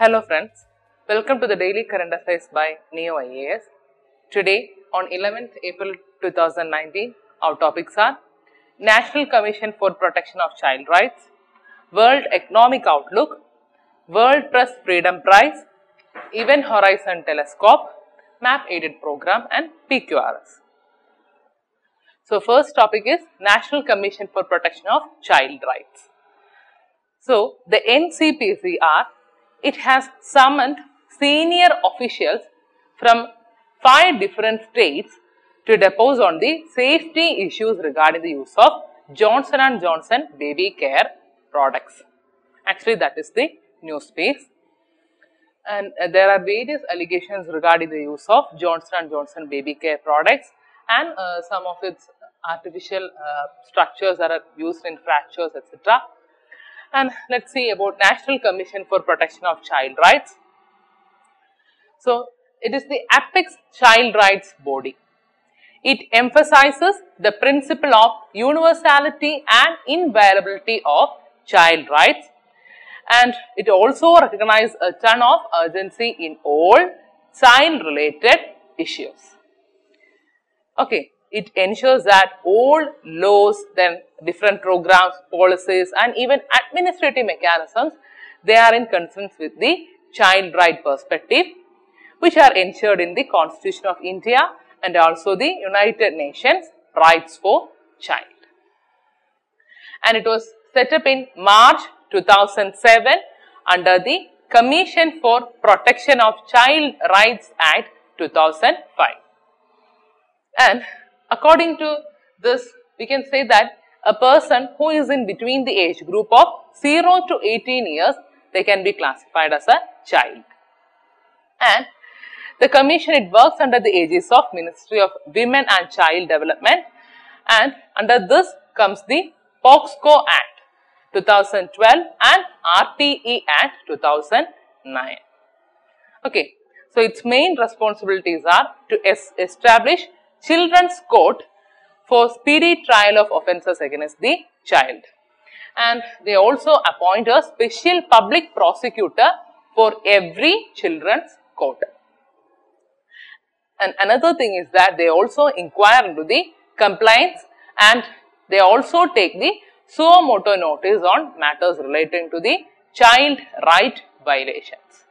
Hello friends, welcome to the Daily Current Affairs by Neo IAS. Today on 11th April 2019, our topics are National Commission for Protection of Child Rights, World Economic Outlook, World Press Freedom Prize, Event Horizon Telescope, Map Aided Program and PQRS. So first topic is National Commission for Protection of Child Rights. So the NCPCR, it has summoned senior officials from 5 different states to depose on the safety issues regarding the use of Johnson & Johnson baby care products. Actually, that is the news piece. And there are various allegations regarding the use of Johnson & Johnson baby care products and some of its artificial structures that are used in fractures, etc. And let's see about National Commission for Protection of Child Rights. So, it is the apex child rights body. It emphasizes the principle of universality and inviolability of child rights, and it also recognizes a ton of urgency in all child related issues. Okay. It ensures that all laws, then different programs, policies and even administrative mechanisms, they are in consonance with the child right perspective, which are ensured in the Constitution of India and also the United Nations Rights for Child. And it was set up in March 2007 under the Commission for Protection of Child Rights Act 2005. And according to this, we can say that a person who is in between the age group of 0 to 18 years, they can be classified as a child. And the commission, it works under the aegis of Ministry of Women and Child Development, and under this comes the POXCO Act 2012 and RTE Act 2009. Okay, so its main responsibilities are to establish Children's Court for speedy trial of offences against the child, and they also appoint a special public prosecutor for every children's court. And another thing is that they also inquire into the complaints and they also take the suo motu notice on matters relating to the child right violations.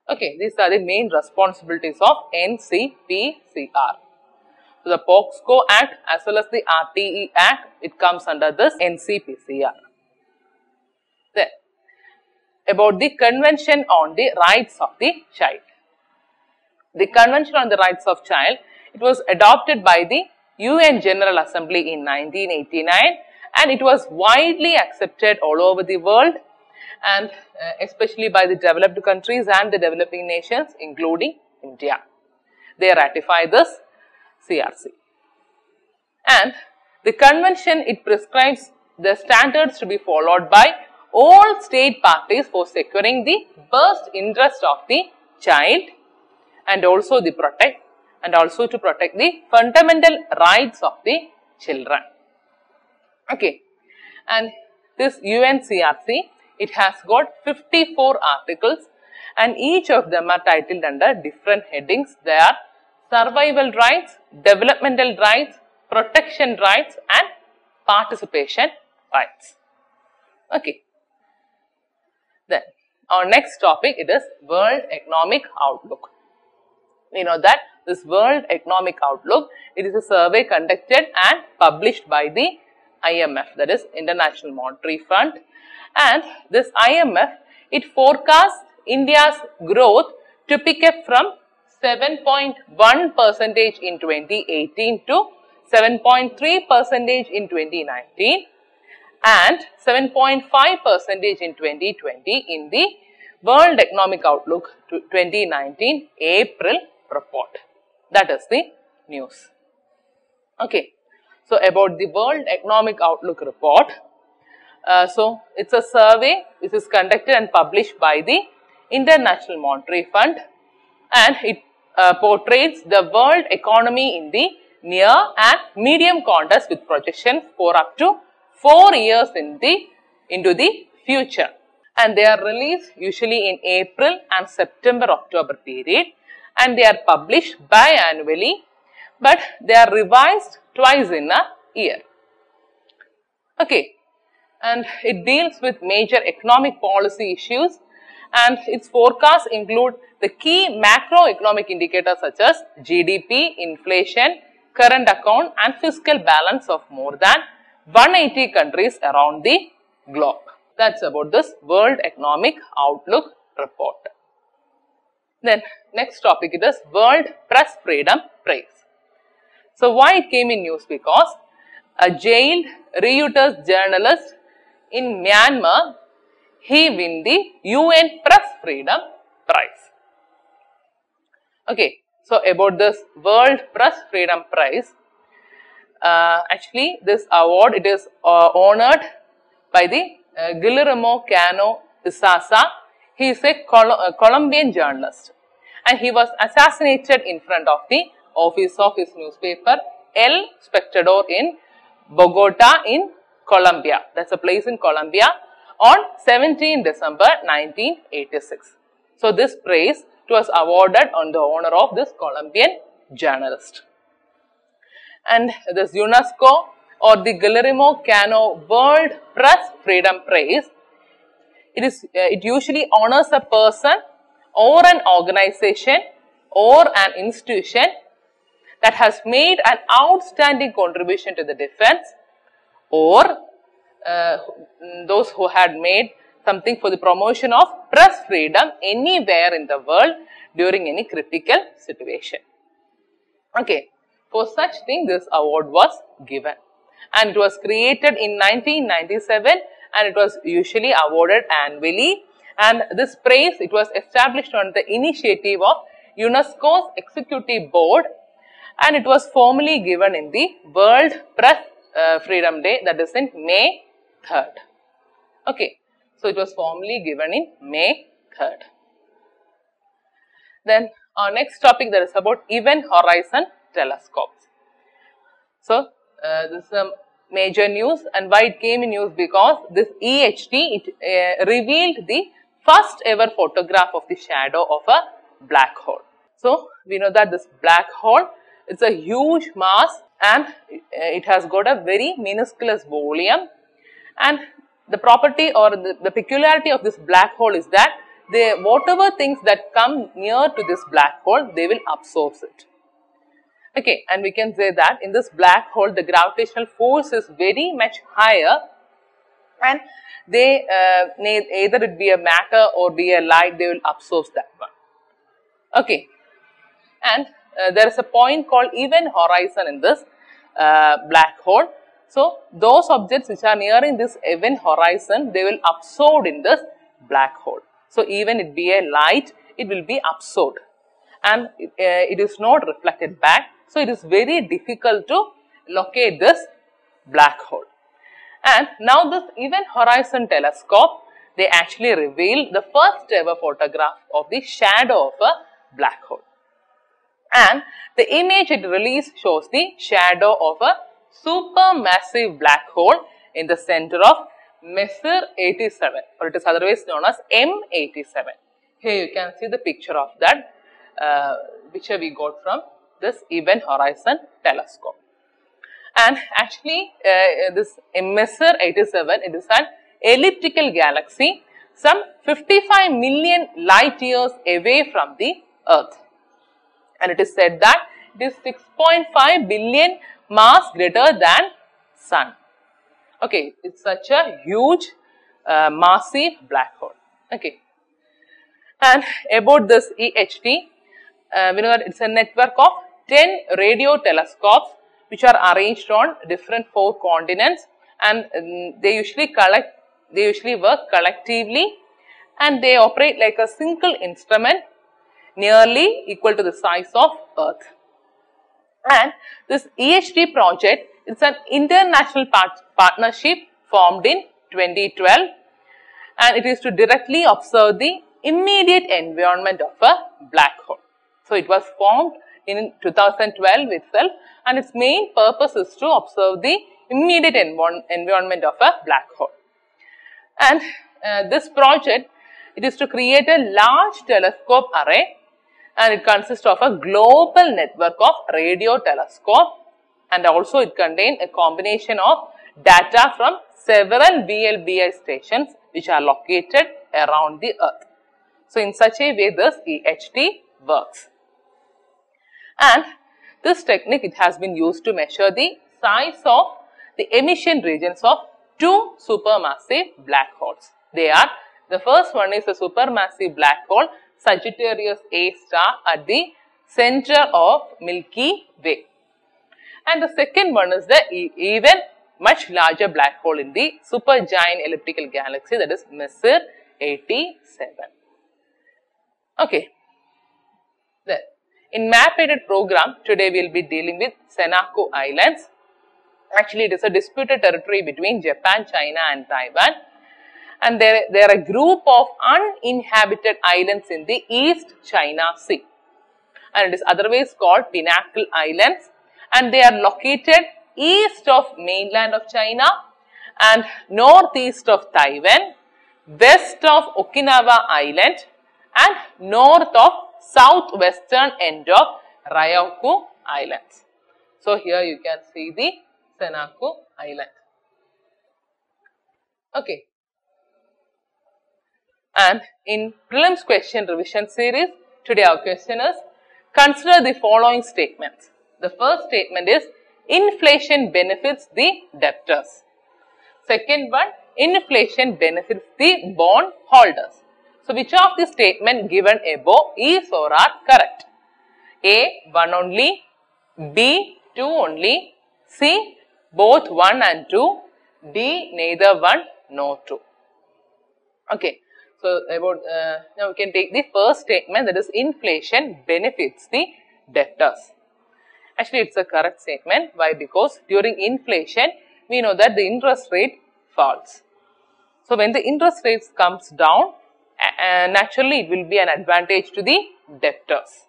Okay, these are the main responsibilities of NCPCR. So, the POXCO Act as well as the RTE Act, it comes under this NCPCR. Then, about the Convention on the Rights of the Child. The Convention on the Rights of Child, it was adopted by the UN General Assembly in 1989 and it was widely accepted all over the world and especially by the developed countries and the developing nations including India. They ratified this CRC. And the convention, it prescribes the standards to be followed by all state parties for securing the best interest of the child and also to protect the fundamental rights of the children. Okay, and this UNCRC, it has got 54 articles and each of them are titled under different headings. They are survival rights, developmental rights, protection rights and participation rights. Okay. Then our next topic, it is World Economic Outlook. We know that this World Economic Outlook, it is a survey conducted and published by the IMF, that is International Monetary Fund, and this IMF, it forecasts India's growth to pick up from 7.1% in 2018 to 7.3% in 2019 and 7.5% in 2020 in the World Economic Outlook 2019 April report. That is the news. Okay. So, about the World Economic Outlook report. So, it's a survey which is conducted and published by the International Monetary Fund and it portrays the world economy in the near and medium context with projections for up to 4 years into the future. and they are released usually in April and September-October period, and they are published biannually, but they are revised twice in a year. Okay, and it deals with major economic policy issues, and its forecasts include the key macroeconomic indicators such as GDP, inflation, current account and fiscal balance of more than 180 countries around the globe. That's about this World Economic Outlook report. Then next topic is World Press Freedom Prize. So why it came in news? Because a jailed Reuters journalist in Myanmar, he won the UN Press Freedom Prize. Okay, so about this World Press Freedom Prize, actually this award, it is honored by the Guillermo Cano Isasa. He is a Colombian journalist, and he was assassinated in front of the office of his newspaper El Espectador in Bogota in Colombia. That's a place in Colombia on 17 December 1986. So this praise was awarded on the honor of this Colombian journalist. And this UNESCO or the Guillermo Cano World Press Freedom Prize, it usually honors a person or an organization or an institution that has made an outstanding contribution to the defense, or those who had made something for the promotion of press freedom anywhere in the world during any critical situation. Okay, for such thing this award was given, and it was created in 1997, and it was usually awarded annually, and this praise, it was established on the initiative of UNESCO's Executive Board, and it was formally given in the World Press Freedom Day, that is in May 3rd. Okay, so it was formally given in May 3rd. Then our next topic, that is about Event Horizon Telescopes. So this is a major news, and why it came in news? Because this EHT, it revealed the first ever photograph of the shadow of a black hole. So we know that this black hole, it's a huge mass, and it has got a very minuscule volume, and the property or the peculiarity of this black hole is that whatever things that come near to this black hole, they will absorb it. Okay, and we can say that in this black hole, the gravitational force is very much higher, and they either it be a matter or be a light, they will absorb that one. Okay, and there is a point called event horizon in this black hole. So those objects which are nearing this event horizon, they will absorb in this black hole. So even it be a light, it will be absorbed, and it is not reflected back. So it is very difficult to locate this black hole. And now this Event Horizon Telescope, they actually revealed the first ever photograph of the shadow of a black hole. And the image it released shows the shadow of a supermassive black hole in the center of Messier 87, or it is otherwise known as M87. Here you can see the picture of that, picture we got from this Event Horizon Telescope. And actually this Messier 87, it is an elliptical galaxy some 55 million light years away from the Earth. And it is said that it is 6.5 billion mass greater than Sun. Okay, it's such a huge massive black hole. Okay, and about this EHT, we know that it's a network of 10 radio telescopes which are arranged on different 4 continents, and they usually work collectively, and they operate like a single instrument nearly equal to the size of Earth. And this EHT project is an international partnership formed in 2012, and it is to directly observe the immediate environment of a black hole. So it was formed in 2012 itself, and its main purpose is to observe the immediate environment of a black hole. And this project, it is to create a large telescope array, and it consists of a global network of radio telescope, and also it contains a combination of data from several VLBI stations which are located around the earth. So, in such a way this EHT works. And this technique, it has been used to measure the size of the emission regions of two supermassive black holes. They are, the first one is a supermassive black hole Sagittarius A star at the center of Milky Way. And the second one is the even much larger black hole in the supergiant elliptical galaxy, that is Messier 87. Okay. Then, in map-aided program, today we will be dealing with Sunako Islands. Actually, it is a disputed territory between Japan, China and Taiwan. And there are a group of uninhabited islands in the East China Sea. And it is otherwise called Pinnacle Islands. And they are located east of mainland of China and northeast of Taiwan, west of Okinawa Island and north of southwestern end of Ryukyu Islands. So, here you can see the Sunako Island. Okay. And in prelims question revision series, today our question is, consider the following statements. The first statement is, inflation benefits the debtors. Second one, inflation benefits the bond holders. So, which of the statement given above is or are correct? A, 1 only, B, 2 only, C, both 1 and 2, D, neither 1 nor 2. Okay. So, about now we can take the first statement, that is inflation benefits the debtors. Actually, it is a correct statement. Why? Because during inflation, we know that the interest rate falls. So, when the interest rates comes down, naturally it will be an advantage to the debtors.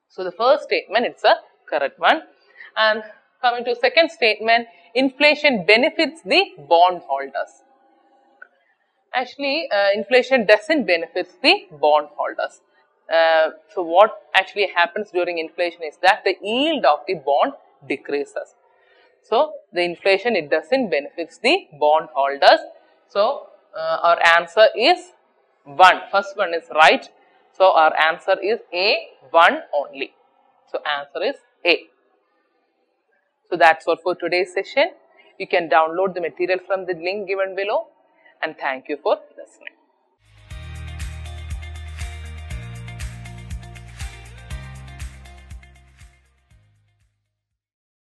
So, the first statement, it is a correct one. And coming to second statement, inflation benefits the bond holders. Actually, inflation doesn't benefit the bond holders. So, what actually happens during inflation is that the yield of the bond decreases. So, the inflation, it doesn't benefit the bond holders. So, our answer is 1. First one is right. So, our answer is A, 1 only. So, answer is A. So, that's all for today's session. You can download the material from the link given below, and thank you for listening.